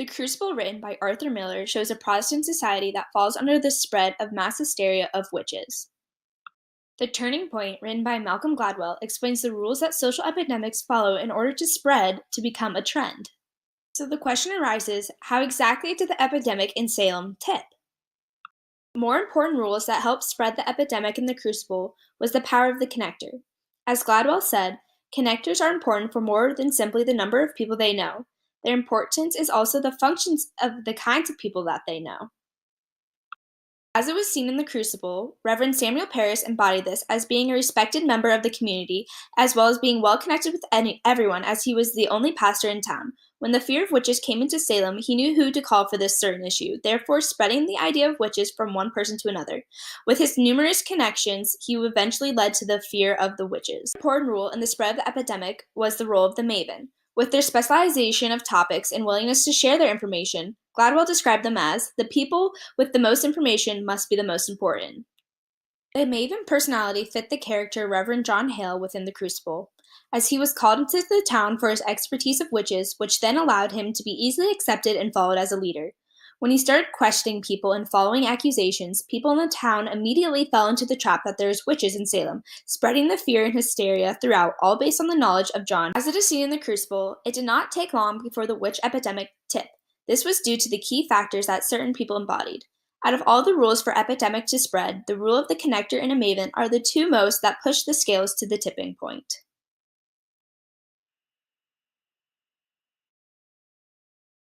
The Crucible, written by Arthur Miller, shows a Protestant society that falls under the spread of mass hysteria of witches. The Turning Point, written by Malcolm Gladwell, explains the rules that social epidemics follow in order to spread to become a trend. So the question arises, how exactly did the epidemic in Salem tip? More important rules that helped spread the epidemic in the Crucible was the power of the connector. As Gladwell said, connectors are important for more than simply the number of people they know. Their importance is also the functions of the kinds of people that they know. As it was seen in the Crucible, Reverend Samuel Parris embodied this as being a respected member of the community, as well as being well connected with everyone, as he was the only pastor in town. When the fear of witches came into Salem, he knew who to call for this certain issue, therefore spreading the idea of witches from one person to another. With his numerous connections, he eventually led to the fear of the witches. An important rule in the spread of the epidemic was the role of the maven. With their specialization of topics and willingness to share their information, Gladwell described them as, the people with the most information must be the most important. The maven personality fit the character Reverend John Hale within the Crucible, as he was called into the town for his expertise of witches, which then allowed him to be easily accepted and followed as a leader. When he started questioning people and following accusations, people in the town immediately fell into the trap that there is witches in Salem, spreading the fear and hysteria throughout, all based on the knowledge of John. As it is seen in the Crucible, it did not take long before the witch epidemic tipped. This was due to the key factors that certain people embodied. Out of all the rules for epidemic to spread, the rule of the connector and a maven are the two most that push the scales to the tipping point.